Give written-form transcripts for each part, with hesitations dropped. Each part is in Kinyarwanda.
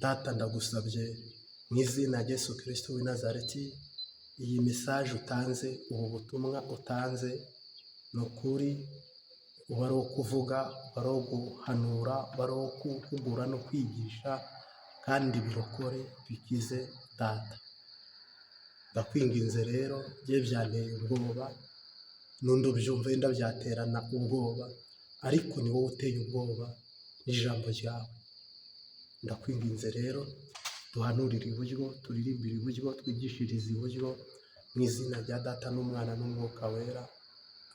Data ndagusabye mu izina rya Yesu Kristo w'i Nazareti, iyi message utanze, ubu butumwa utanze ni ukuri, uba ari uwo kuvuga, uba ari uwo guhanura, uba ari uwo guhugura no kwigisha, kandi birokore bikize. Data ndakwinginze rero, bye byanteye ubwoba, n'undi ubyumva wenda byaterana ubwoba, ariko ni wowe uteye ubwoba n'ijambo ryawe. Ndakwinginze rero, duhanurire iburyo, turirimbire iburyo, twigishirize iburyo, mu izina rya Data n'Umwana n'Umwuka Wera,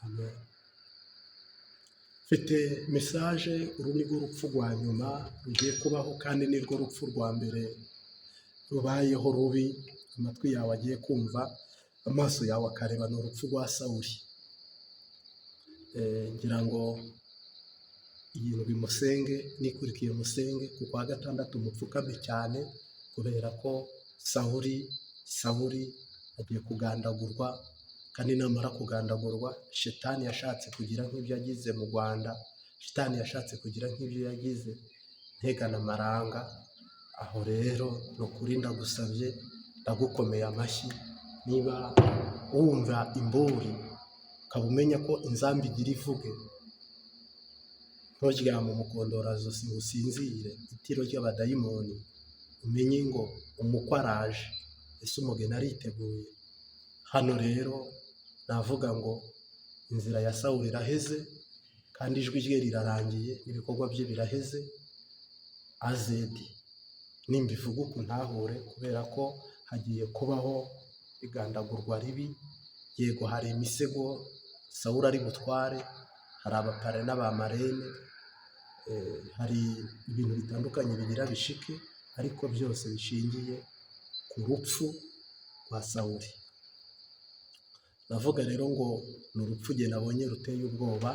amen. Mfite message, uru ni rwo rupfu rwa nyuma rugiye kubaho, kandi ni rwo rupfu rwa mbere rubayeho rubi, amatwi yawe agiye kumva, amaso yawe akareba. Ni urupfu rwa Sawuli. Ngira ngo ibintu bimusenge, nikurikiye musenge, ku kwa gatandatu mupfukame cyane, kubera ko Sawuli agiye kugandagurwa, kandi namara kugandagurwa, Shetani yashatse kugira nk'ibyo yagize mu Rwanda, Shetani yashatse kugira nk'ibyo yagize Ntegana Maranga. Aho rero ni ukuri ndagusabye, ndagukomeye amashyi, niba wumva imburi ukaba umenya ko inzambi igira ivuge, nturyame umukondorazosi ngo usinzire, itiro ry'abadayimoni, umenye ngo umukwe araje, ese umugeni ariteguye. Hano rero navuga ngo inzira ya Sawuli iraheze, kandi ijwi rye rirarangiye, ibikorwa bye biraheze. Azedi nimbivuga uku ntahure, kubera ko hagiye kubaho igandagurwa ribi. Yego hari imisego Sawuli ari butware, hari abapare n'abamarene, hari ibintu bitandukanye bigira bishike, ariko byose bishingiye ku rupfu rwa Sawuli. Navuga rero ngo ni urupfu jye nabonye ruteye ubwoba,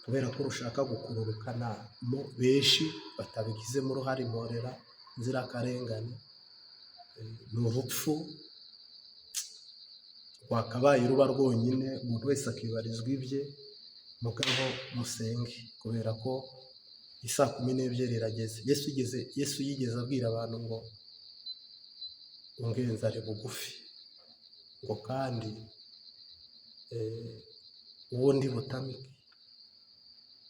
kubera ko rushaka gukururukana mo benshi batabigizemo uruhare, mporera nzirakarengane. Ni urupfu rwakabaye ruba rwonyine, umuntu wese akibarizwa ibye. Mugabo musenge, kubera ko isaa 12 irageze. Yesu yigeze abwira abantu ngo ungenza ari bugufi, ngo kandi uwo ndi butamike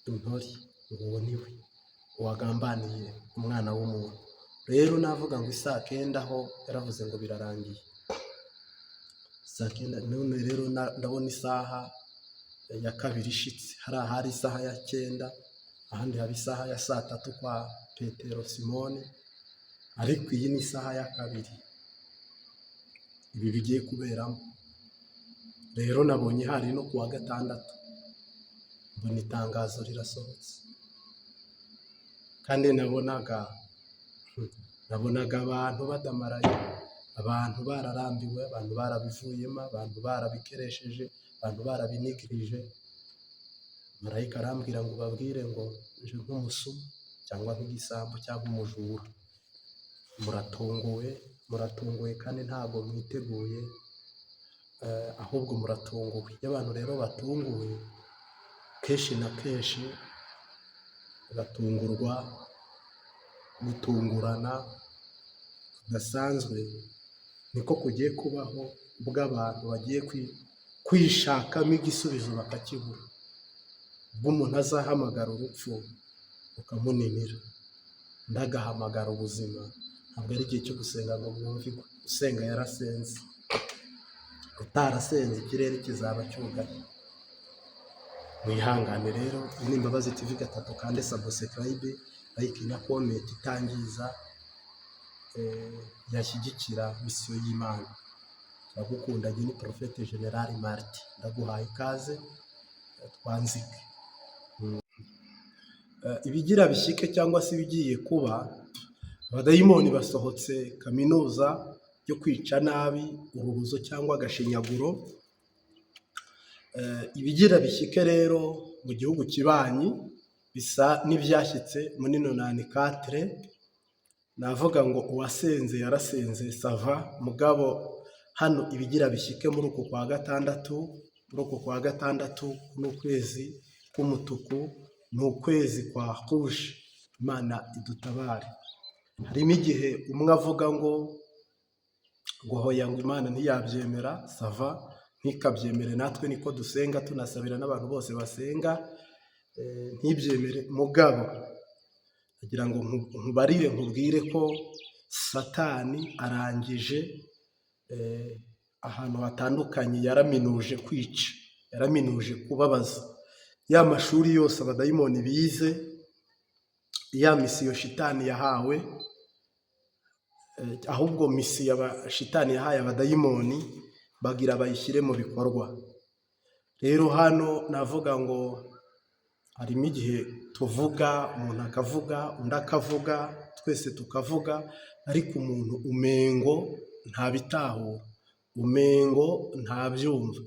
intori, ngo uwo ni we uwagambaniye umwana w'umuntu. Rero navuga ngo isaa 9 ho yaravuze ngo birarangiye. Saa 9 none rero ndabona isaha ya kabiri ishitse. Hari isaha ya 9, ahandi haba isaha ya 3 kwa Petero Simone, ariko iyi ni isaha ya kabiri ibi bigiye kuberamo. Rero nabonye hari no kuwa gatandatu mbona itangazo rirasohotse, kandi nabonaga abantu badamaraye, abantu bararambiwe, abantu barabivuyemo, abantu barabikeresheje, abantu barabinigirije. Marayika arambwira ngo babwire ngo nje nk'umusumu cyangwa nk'igisambo cyangwa umujura. Muratunguwe kandi ntabwo mwiteguye, ahubwo muratunguwe. Iyo abantu rero batunguwe, kenshi na kenshi batungurwa, gutungurana kudasanzwe niko kugiye kubaho, ubwo abantu bagiye kwishakamo igisubizo bakakibura. Ubwo umuntu azahamagara urupfu ukamuninira, ndagahamagara ubuzima. Ntabwo ari igihe cyo gusenga ngo mwumvigwe. Usenga yarasenze, utarasenze ikirere kizaba cyugaye. Mwihangane rero, iyi ni Imbabazi TV 3, kandi subscribe, like na comment itangiza, yashyigikira misiyo y'Imana. Ndagukunda, ni Prophète General Marty, ndaguhaye ikaze, twanzike. Ibigira bishyike cyangwa se ibigiye kuba, abadayimoni basohotse kaminuza yo kwica nabi, urubuzo cyangwa agashinyaguro. Ibigira bishyike rero mu gihugu kibanyi bisa n'ibyashyitse muri 94. Navuga ngo uwasenze yarasenze sava, mugabo hano ibigira bishyike muri uku kwa gatandatu n'ukwezi k'umutuku, n'ukwezi kwa rouge. Imana idutabare. harimo igihe umwe avuga ngo hoya ngo Imana ntiyabyemera sava ntikabyemere, natwe niko dusenga tunasabira n'abantu bose basenga ntibyemere. Mugabo kugira ngo nkubarire nkubwire ko Satani arangije ahantu hatandukanye, yaraminuje kwica, yaraminuje kubabaza. Ya mashuri yose abadayimoni bize, ya misiyo shitani yahawe, ahubwo misiyo shitani yahaye abadayimoni bagira bayishyire mu bikorwa. Rero hano navuga ngo harimo igihe tuvuga, umuntu akavuga, undi akavuga, twese tukavuga, ariko umuntu umengo ntabitahura, umengo ntabyumva.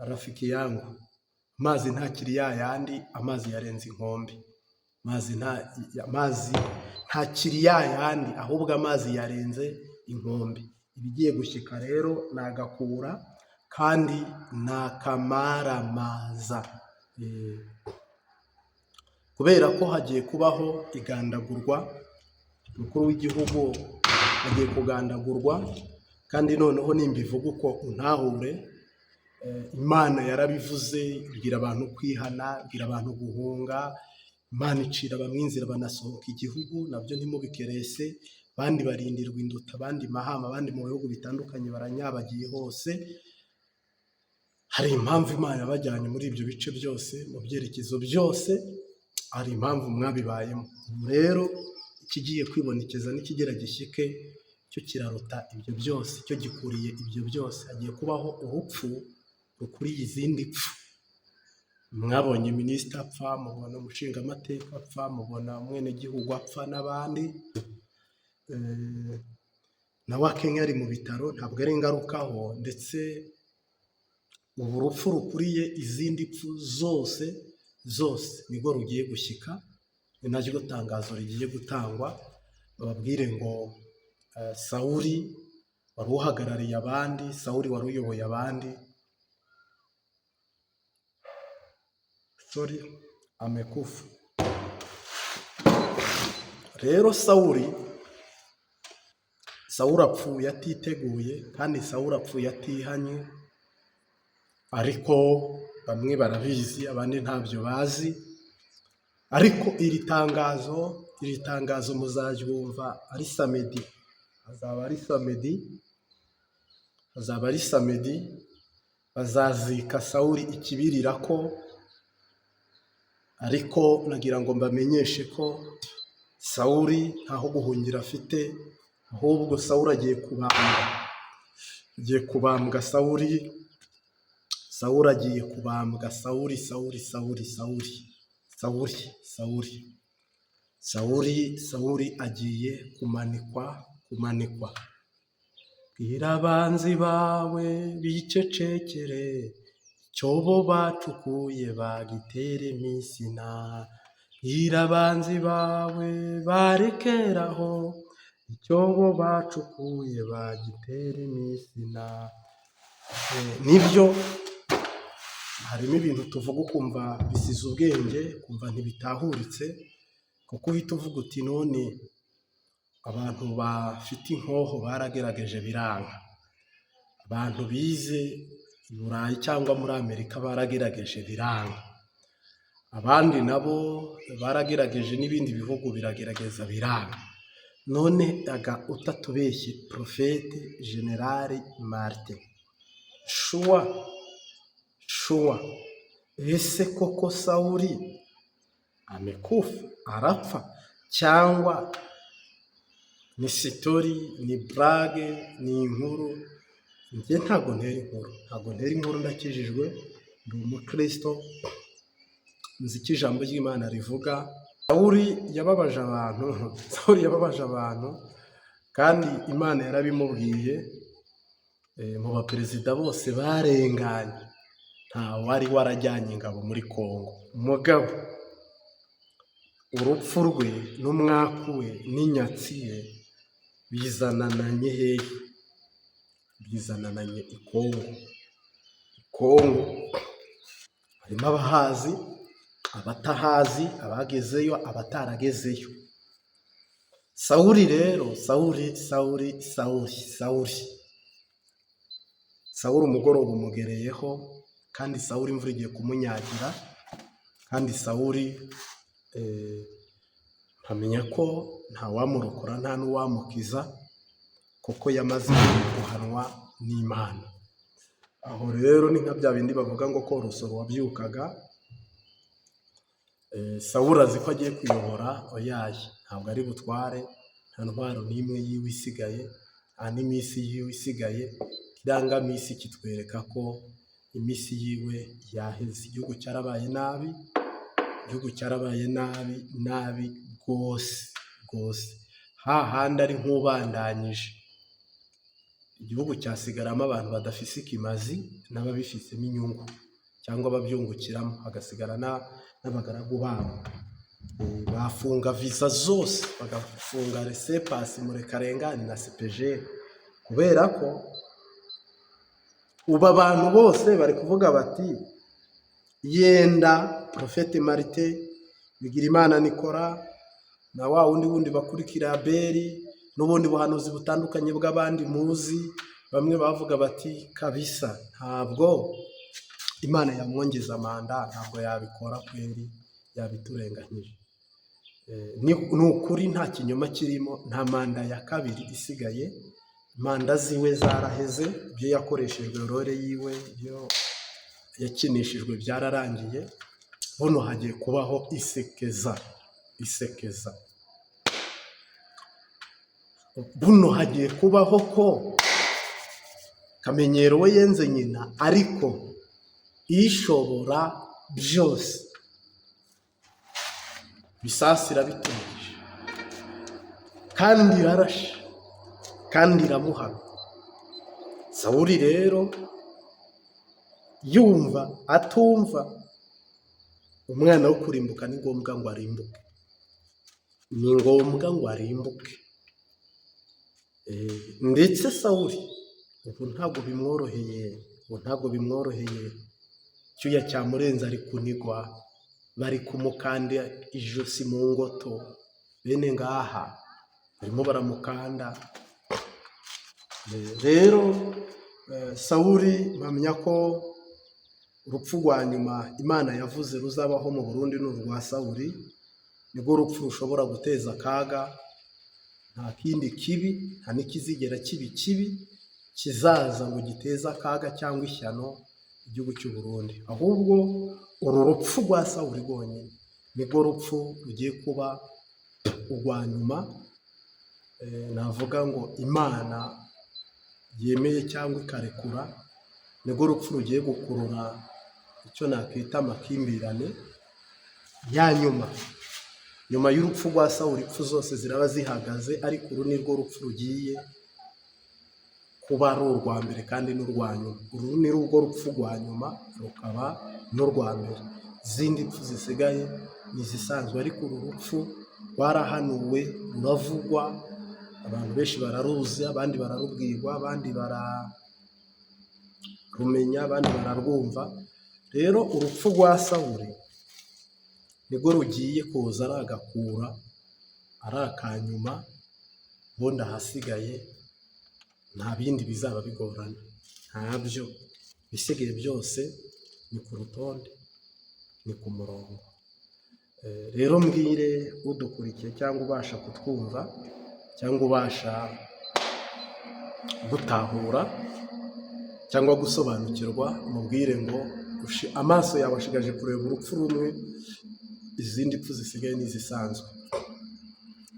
Rafiki yangu, amazi ntakiri yayandi, amazi yarenze inkombe. Amazi ntakiri yayandi, ahubwo amazi yarenze inkombe. Ibigiye gushyika rero nagakura kandi nakamaramaza, kubera ko hagiye kubaho igandagurwa. Umukuru w'igihugu agiye kugandagurwa, kandi noneho nimbivuga uko untahure, Imana yarabivuze, ibwira abantu kwihana, ibwira abantu guhunga. Imana icira bamwe inzira banasohoka igihugu, nabyo ntimubikerese. Abandi barindirwa induta, abandi Mahama, abandi mu bihugu bitandukanye baranyabagiye hose. Hari impamvu Imana yabajyanye muri ibyo bice byose, mu byerekezo byose, hari impamvu mwabibayemo. Rero ikigiye kwibonekeza n'ikigera gishyike cyo kiraruta ibyo byose, cyo gikuriye ibyo byose. Hagiye kubaho urupfu rukuriye izindi pfu. Mwabonye minisita apfa, mubona umushingamateka apfa, mubona umwenegihugu apfa n'abandi. Na wa Kenya ari mu bitaro, ntabwo ari ingarukaho, ndetse ubu rupfu rukuriye izindi pfu zose nibwo rugiye gushyika. Ni naryo tangazo rigiye gutangwa, bababwire ngo Sawuli wari uhagarariye abandi, Sawuli wari uyoboye abandi, amekufa. Rero Sawuli apfuye atiteguye, kandi Sawuli apfuye atihanye, ariko bamwe barabizi, abandi ntabyo bazi. Ariko iri tangazo muzaryumva ari samedi, hazaba ari samedi, bazazika Sawuli ikibirira ko. Ariko nagira ngo mbamenyeshe ko Sawuli ntaho guhungira afite, ahubwo Sawuli agiye kubambwa. Sawuli agiye kubambwa. Sawuli agiye kumanikwa. Bwira abanzi bawe bicecekere, icyobo bacukuye bagitere misina. Bwira abanzi bawe barekeraho, icyobo bacukuye bagitere misina. Nibyo harimo ibintu tuvuga ukumva bisize ubwenge, kumva ntibitahuritse, kuko uhita uvuga uti none abantu bafite inkoho baragerageje biranga, abantu bize i Burayi cyangwa muri Amerika baragerageje biranga, abandi nabo baragerageje n'ibindi bihugu biragerageza biranga. None utatubeshye Profete Generali Martin, shuwa ese koko Sawuli amekufa, arapfa, cyangwa ni sitori, ni burage, ni inkuru? Njye ntabwo ntera inkuru, ndakijijwe, ndi umukristo, nzi icyo ijambo ry'Imana rivuga. Sawuli yababaje abantu, kandi Imana yarabimubwiye. Mu baperezida bose barenganye, nta wari warajyanye ingabo muri Kongo. Umugabo urupfu rwe n'umwaku we n'inyatsi ye bizanananye hehe? Bizanananye i Kongo. Harimo abahazi, abatahazi, abagezeyo, abataragezeyo. Sawuli rero Sawuli umugoroba umugereyeho, kandi Sawuli imvura igiye kumunyagira, kandi Sawuli mpamenya ko nta wamurokora nta n'uwamukiza, kuko yamaze guhanwa n'Imana. Aho rero ni nka bya bindi bavuga ngo ko urusoro wabyukaga. Sawuli azi ko agiye kuyobora oyaye, ntabwo ari butware, nta ntwaro n'imwe yiwe isigaye, nta n'iminsi yiwe isigaye. Ikirangamisi kitwereka ko iminsi yiwe yaheze. Igihugu cyarabaye nabi rwose, hahandi ari nk'ubandanyije. Igihugu cyasigaramo abantu badafise ikimazi n'ababifisemo inyungu cyangwa babyungukiramo, hagasigara n'abagaragu babo. Bafunga visa zose, bagafunga resepasi murekarengane na CPG, kubera ko ubu abantu bose bari kuvuga bati yenda Profete Martin, Bigirimana Nikora na wa wundi bakurikira Abeli n'ubundi buhanuzi butandukanye bw'abandi muzi, bamwe bavuga bati kabisa ntabwo Imana yamwongeza manda, ntabwo yabikora kweri, yabiturenganyije. Ni ukuri nta kinyoma kirimo, nta manda ya kabiri isigaye. Manda ziwe zaraheze, ibyo yakoreshejwe role yiwe, ibyo yakinishijwe byararangiye. Buno hagiye kubaho isekeza. Buno hagiye kubaho ko Kamenyero we yenze nyina, ariko ishobora byose bisasira bitungije, kandi irarashe, kandi iramuhana. Sawuli rero yumva atumva, umwana wo kurimbuka ni ngombwa ngo arimbuke, ndetse Sawuli ubu ntabwo bimworoheye, cyuya cyamurenze, ari kunigwa, bari kumukanda ijosi mu ngoto, bene ngaha barimo baramukanda. Rero Sawuli mpamya ko urupfu rwa nyuma Imana yavuze ruzabaho mu Burundi ni urwa Sawuli. Nibwo urupfu rushobora guteza akaga, nta kindi kibi, nta n'ikizigera kibi kizaza ngo giteze akaga cyangwa ishyano igihugu cy'u Burundi. Ahubwo uru rupfu rwa Sawuli rwonyine nibwo rupfu rugiye kuba urwa nyuma. Navuga ngo Imana yemeye cyangwa ikarekura, nibwo rupfu rugiye gukurura icyo nakwita amakimbirane ya nyuma y'urupfu rwa Sawuli. Impfu zose ziraba zihagaze, ariko uru nirwo rupfu rugiye kuba ari urwa mbere kandi n'urwa nyuma. Uru ni rwo rupfu rwa nyuma, rukaba n'urwa mbere. Izindi mpfu zisigaye ni izisanzwe, ariko uru rupfu rwarahanuwe, ruravugwa, abantu benshi bararuzi, abandi bararubwirwa, abandi bararumenya, abandi bararwumva. Rero urupfu rwa Sawuli nibwo rugiye kuza ari agakura, ari akanyuma, ubundi ahasigaye nta bindi bizaba bigorana, ntabyo. Bisigaye byose ni ku rutonde, ni ku murongo. Rero mbwire udukurikiye cyangwa ubasha kutwumva cyangwa ubasha gutahura cyangwa gusobanukirwa, mubwire ngo amaso yawe ashigaje kureba urupfu rumwe, izindi mpfu zisigaye n'izisanzwe.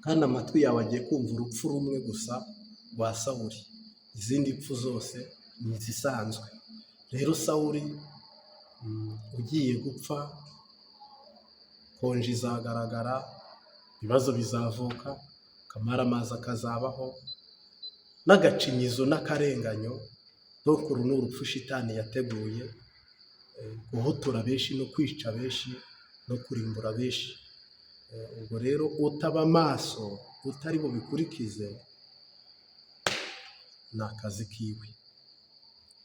Kandi amatwi yawe agiye kumva urupfu rumwe gusa rwa Sawuli, izindi mpfu zose ni izisanzwe. Rero Sawuli ugiye gupfa, konji izagaragara, ibibazo bizavuka, akamaramaza akazabaho, n'agacinyizo n'akarenganyo. Uru ni urupfu shitani yateguye, guhotora benshi no kwica benshi no kurimbura benshi. Ubwo rero utaba maso, utari bubikurikize, ni akazi kiwe.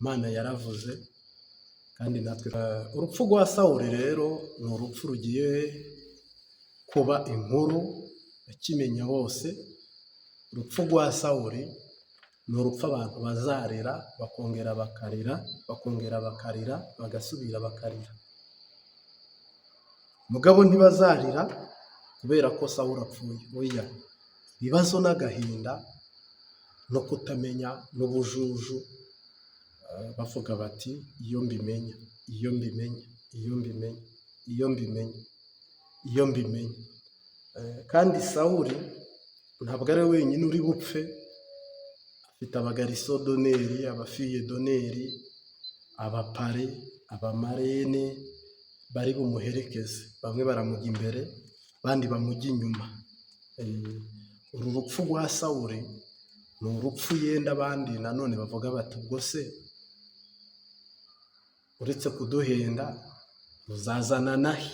Imana yaravuze kandi natwe. Urupfu rwa Sawuli rero ni urupfu rugiye kuba inkuru yakimenya bose, urupfu rwa Sawuli ni urupfu abantu bazarira bakongera bakarira, bakongera bakarira, bagasubira bakarira. Mugabo ntibazarira kubera ko Sawuli apfuye. Oya, ibibazo n'agahinda no kutamenya n'ubujuju, bavuga bati iyo mbimenya, iyo mbimenya, iyo mbimenya, iyo mbimenya, iyo mbimenya. Kandi Sawuli ntabwo ari we wenyine uri bupfe, afite abagariso doneri, abafiye doneri, abapare, abamarene bari bumuherekeze. Bamwe baramujya imbere, abandi bamujya inyuma. Uru rupfu rwa Sawuli ni urupfu yenda abandi nanone bavuga bati ubwo se uretse kuduhenda ruzazana nahe?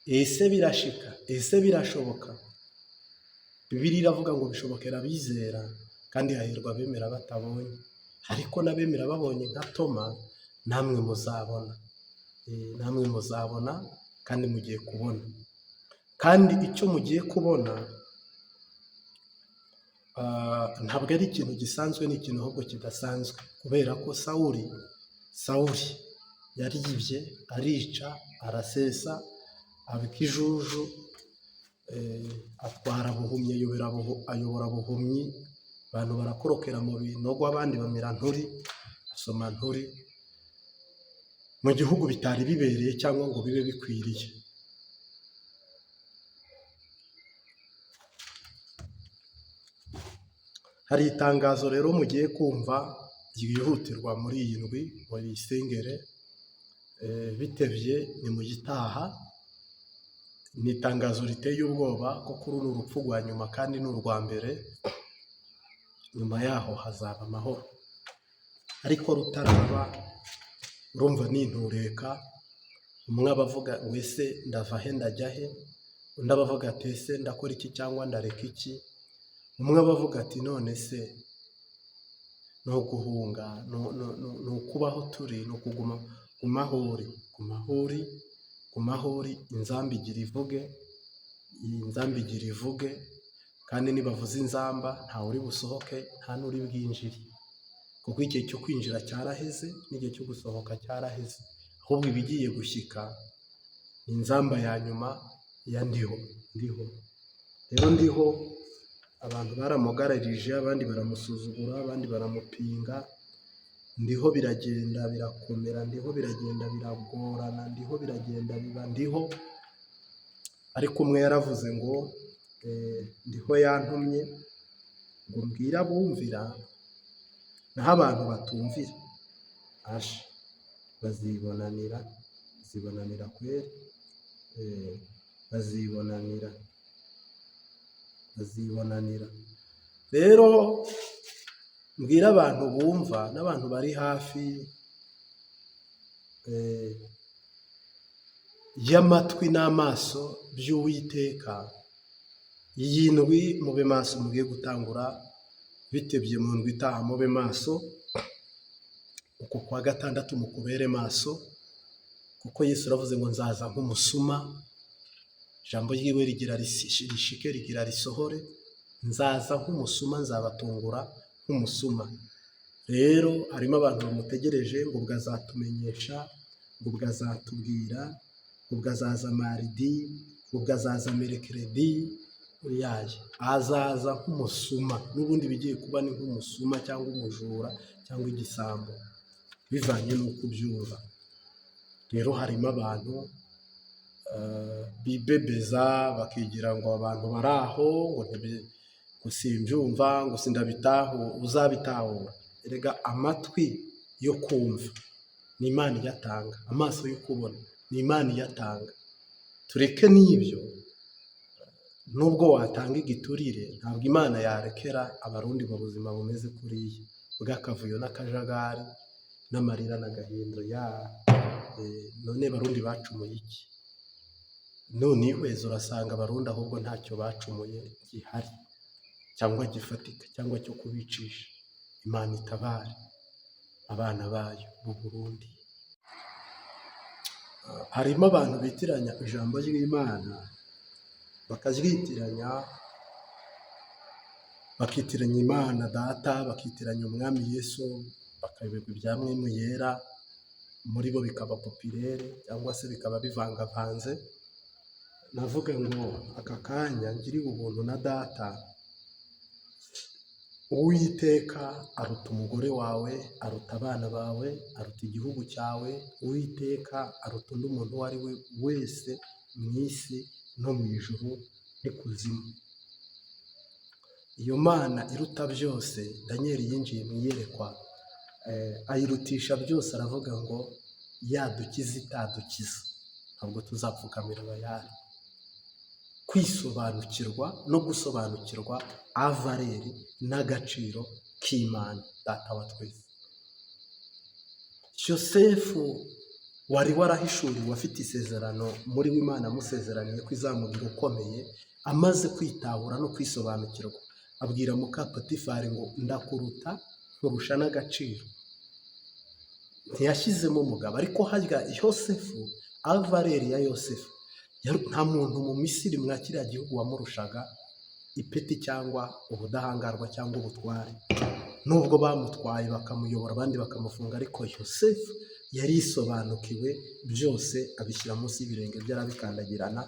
Ese birashika? Ese birashoboka? Bibiliya iravuga ngo bishobokera abizera, kandi hahirwa abemera batabonye. Ariko n'abemera babonye nka Toma, namwe muzabona. Namwe muzabona kandi mugiye kubona. Kandi icyo mugiye kubona ntabwo ari ikintu gisanzwe, ni ikintu ahubwo kidasanzwe. Kubera ko Sawuli yaribye, arica, arasesa, abika ijuju, atwara buhumyi, ayobora buhumyi, abantu barakorokera mu binogo, abandi bamera nturi, asoma nturi, mu gihugu bitari bibereye cyangwa ngo bibe bikwiriye. Hari itangazo rero mugiye kumva ryihutirwa muri iyi ndwi, muri isengere, bitevye ni mu gitaha. Ni itangazo riteye ubwoba kuko uru ni urupfu rwa nyuma kandi ni urwa mbere. Nyuma yaho hazaba amahoro, ariko rutaraba urumva nintureka. Umwe abavuga ngo ese ndava he ndajya he, undi abavuga ati ese ndakora iki cyangwa ndareka iki. Umwe abavuga ati none se no guhunga, no kubaho turi, no kuguma kumahuri, inzamba igira ivuge, iyi nzamba igira ivuge. Kandi nibavuze inzamba ntawe uri busohoke, nta n'uri bwinjire, kuko igihe cyo kwinjira cyaraheze n'igihe cyo gusohoka cyaraheze. Ahubwo ibigiye gushyika ni inzamba ya nyuma ya ndiho. Rero ndiho abantu baramugararije, abandi baramusuzugura, abandi baramupinga. Ndiho biragenda birakomera, ndiho biragenda biragorana, ndiho biragenda biba ndiho. Ariko umwe yaravuze ngo ndiho yantumye ngo mbwira bumvira, naho abantu batumvira asha bazibonanira kweri, bazibonanira. Rero mbwira abantu bumva n'abantu bari hafi y'amatwi n'amaso by'Uwiteka. Iyi ndwi mube maso, mugiye gutangura bitebye mu ndwi itaha mube maso. Uko kwa gatandatu mukubere maso, kuko Yesu aravuze ngo nzaza nk'umusuma. Ijambo ryiwe rigira rishike, rigira risohore. Nzaza nk'umusuma, nzabatungura nk'umusuma. Rero harimo abantu bamutegereje ngo bwazatumenyesha, ngo bwazatubwira, ngo bwazaza maridi, ngo bwazaza merekeredi. Uyaye azaza nk'umusuma, n'ubundi bigiye kuba ni nk'umusuma cyangwa umujura cyangwa igisambo, bivanye n'uko ubyumva. Rero harimo abantu bibebeza bakigira ngo abantu bari aho ngo simbyumva, ngo sindabitaho. Uzabitahura. Erega amatwi yo kumva ni Imana iyatanga, amaso yo kubona ni Imana iyatanga. Tureke n'ibyo, nubwo watanga igiturire ntabwo Imana yarekera abarundi mu buzima bumeze kuriya bw'akavuyo n'akajagari n'amarira n'agahindo. None barundi bacumuye iki? None ihweza urasanga abarundi ahubwo ntacyo bacumuye gihari cyangwa gifatika cyangwa cyo kubicisha. Imana itabare abana bayo mu Burundi. Harimo abantu bitiranya ijambo ry'Imana bakazyitiranya bakitiranya Imana Data, bakitiranya Umwami Yesu, bakayoberwa ibya Mwemu Yera, muri bo bikaba popirere cyangwa se bikaba bivangavanze. Navuga ngo aka kanya ngiriwe ubuntu na Data, Uwiteka aruta umugore wawe, aruta abana bawe, aruta igihugu cyawe. Uwiteka aruta undi muntu uwo ari we wese mu isi no mu ijuru n'ikuzimu. Iyo Mana iruta byose, Daniel yinjiye mu iyerekwa, ayirutisha byose, aravuga ngo yadukiza itadukiza, ntabwo tuzapfukamira Bayali. Kwisobanukirwa no gusobanukirwa avareri n'agaciro k'Imana Data wa twese. Yosefu wari warahishuriwe afite isezerano muri w'Imana amusezeraniye ko izamugira ukomeye, amaze kwitahura no kwisobanukirwa, abwira muka Potifari ngo ndakuruta nkurusha n'agaciro. Ntiyashyizemo umugabo, ariko harya Yosefu, avareri ya Yosefu, nta muntu mu Misiri mwa kiriya gihugu wamurushaga ipeti cyangwa ubudahangarwa cyangwa ubutware. Nubwo bamutwaye bakamuyobora abandi bakamufunga, ariko Yosefu yari yisobanukiwe byose, abishyira munsi y'ibirenge bye arabikandagirana,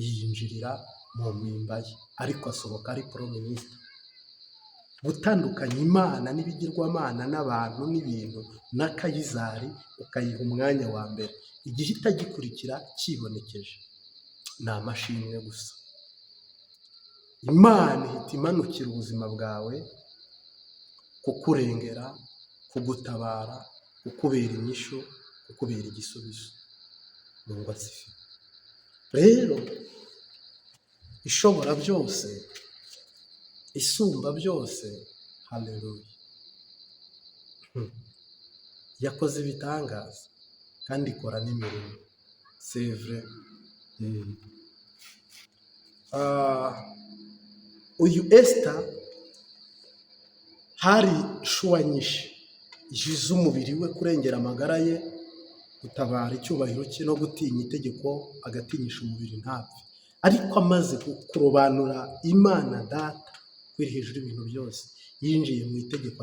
yinjirira mu mpimba ye, ariko asohoka ari porominisita. Gutandukanya Imana n'ibigirwamana n'abantu n'ibintu na Kayizari ukayiha umwanya wa mbere, igihe itagikurikira kibonekeje, ni amashimwe gusa. Imana ihita imanukira ubuzima bwawe, kukurengera, kugutabara, kukubera inyishu, kukubera igisubizo. Mungu asifiwe. Rero ishobora byose, isumba byose, haleluya, yakoze ibitangaza kandi ikora n'imirimo. C'est vrai. Uyu Esther hari shuwa nyinshi z'umubiri we, kurengera amagara ye, gutabara icyubahiro cye no gutinya itegeko, agatinyisha umubiri ntapfe. Ariko amaze kurobanura Imana Data kwiri hejuru y'ibintu byose, yinjiye mu itegeko,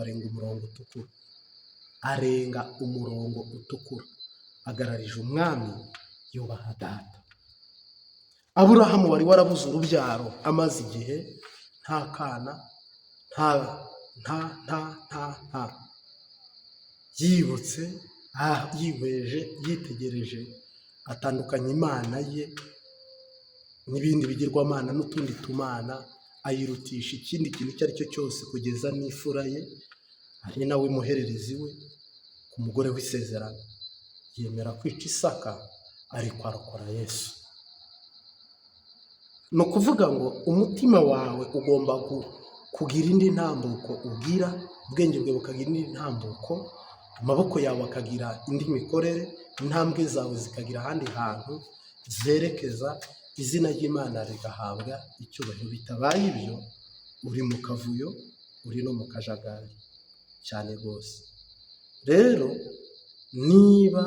arenga umurongo utukura, agararije umwami, yubaha Data. Aburahamu wari warabuze urubyaro, amaze igihe nta kana, yibutse, yihweje, yitegereje, atandukanya Imana ye n'ibindi bigirwamana n'utundi tumana, ayirutisha ikindi kintu icyo ari cyo cyose, kugeza n'ifura ye, ari nawe muhererezi we, ku mugore w'isezerano, yemera kwica Isaka, ariko arokora Yesu. Ni ukuvuga ngo umutima wawe ugomba kugira indi ntambuko ugira, ubwenge bwawe bukagira indi ntambuko, amaboko yawe akagira indi mikorere, intambwe zawe zikagira ahandi hantu zerekeza, izina ry'Imana rigahabwa icyubahiro. Bitabaye ibyo, uri mu kavuyo, uri no mu kajagari cyane rwose. Rero niba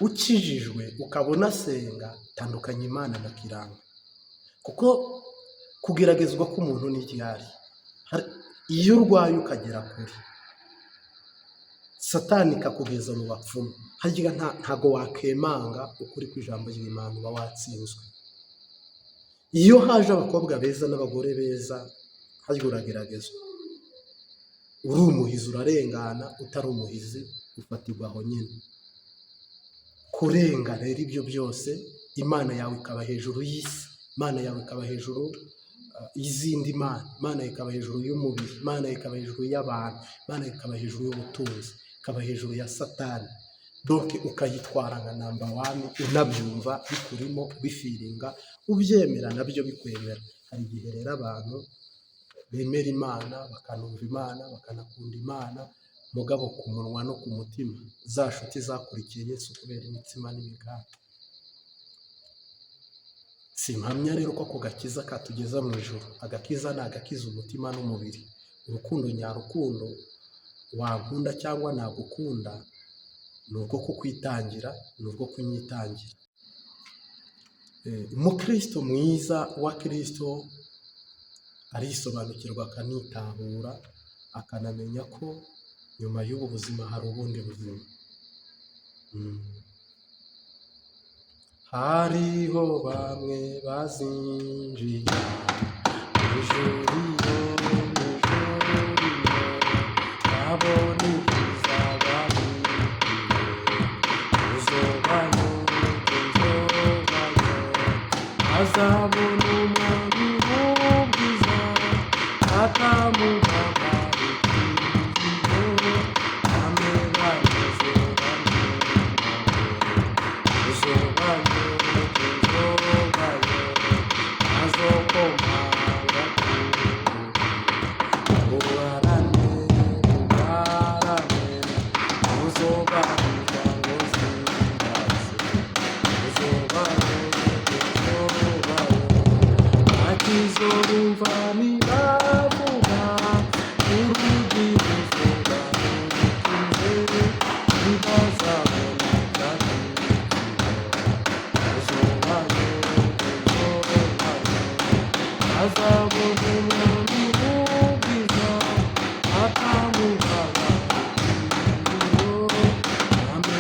ukijijwe ukabona asenga, tandukanya Imana na kiranga, kuko kugeragezwa k'umuntu ni ryari. Iyo urwaye ukagera kure, Satani ikakugeza mu bapfumu, harya ntago wakemanga ukuri kw'ijambo ry'Imana, uba watsinzwe. Iyo haje abakobwa beza n'abagore beza, harya urageragezwa. Uri umuhizi urarengana, utari umuhizi ufatirwa aho nyine. Kurenga rero ibyo byose, Imana yawe ikaba hejuru y'isi, Imana yawe ikaba hejuru y'izindi mana, Imana ikaba hejuru y'umubiri, Imana ikaba hejuru y'abantu, Imana ikaba hejuru y'ubutunzi, ikaba hejuru ya Satani. Donc ukayitwara nka namba wani, unabyumva bikurimo, bifiringa, ubyemera nabyo bikwemera. Hari igihe rero abantu bemera Imana, bakanumva Imana, bakanakunda Imana, mugabo ku munwa no ku mutima za nshuti zakurikiye Yesu kubera imitsima n'imigati. Simpamya rero ko ako gakiza katugeza mu ijuru. Agakiza ni agakiza umutima n'umubiri. Urukundo nyarukundo, wankunda cyangwa nagukunda, ni urwo kukwitangira, ni urwo kunyitangira. Umukristo mwiza wa Kristo arisobanukirwa akanitahura akanamenya ko nyuma y'ubu buzima hari ubundi buzima. Hariho bamwe bazinjira ijuru babona ibyiza babibwiwe uzobayo azabona umwami w'ubwiza atamubabarikiye bamwe banezeranye uzobayo azokomanga ubarane uzobarira ngo zimbaze uzobayo akizorumva niravuga urugi ruzoba rukinze ntibazabona uzobayo azabona umwami w'ubwiza atamubabarikiye bamwe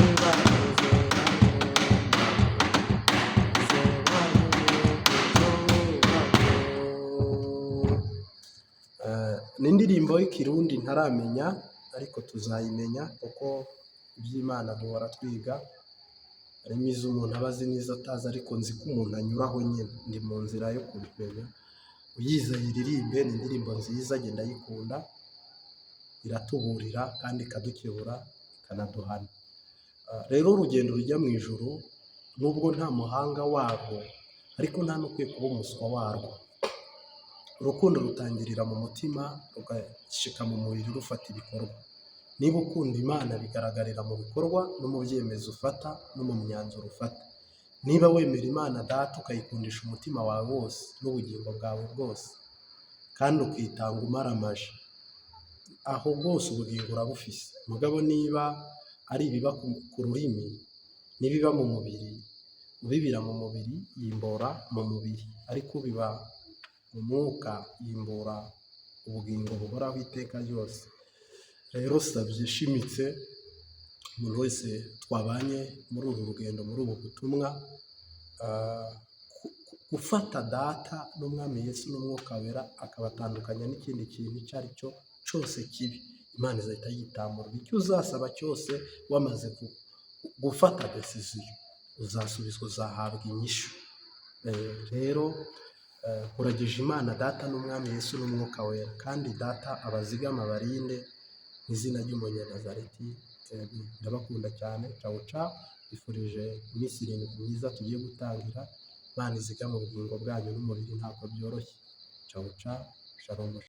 ni indirimbo y'ikirundi ntaramenya ariko tuzayimenya kuko iby'Imana duhora twiga, harimo izo umuntu aba azi n'izo atazi ariko nzi ko umuntu anyuraho nyine, ndi mu nzira yo kubimenya. Uyize ayiririmbe, ni indirimbo nziza agenda ayikunda, iratuburira kandi ikadukebura ikanaduhana. Rero urugendo rujya mu ijuru nubwo nta muhanga warwo ariko nta n'ukwiye kuba umuswa warwo. Urukundo rutangirira mu mutima rugashika mu mubiri rufata ibikorwa. Niba ukunda Imana bigaragarira mu bikorwa no mu byemezo ufata no mu myanzuro ufata. Niba wemera Imana Data ukayikundisha umutima wawe wose n'ubugingo bwawe bwose kandi ukitanga umaramaje, aho rwose ubugingo urabufise. Mugabo niba ari ibiba ku rurimi n'ibiba mu mubiri, ubibira mu mubiri yimbora mu mubiri, ariko biba mu mwuka yimbura ubugingo buhoraho iteka ryose. Rero savye shimitse umuntu wese twabanye muri uru rugendo, muri ubu butumwa, gufata Data n'Umwami Yesu n'Umwuka Wera akabatandukanya n'ikindi kintu icyo ari cyo cyose kibi, Imana izahita yitamura. Icyo uzasaba cyose wamaze gufata decision uzasubizwa, uzahabwa inyishu. Rero uragije Imana Data n'Umwami Yesu n'Umwuka Wera, kandi Data abazigama abarinde mu izina ry'Umunyanazareti. Ndabakunda cyane. Ciao ciao. Bifurije iminsi 7 myiza tugiye gutangira. Imana izigama ubugingo bwanyu n'umubiri, ntabwo byoroshye. Ciao ciao. Shalom.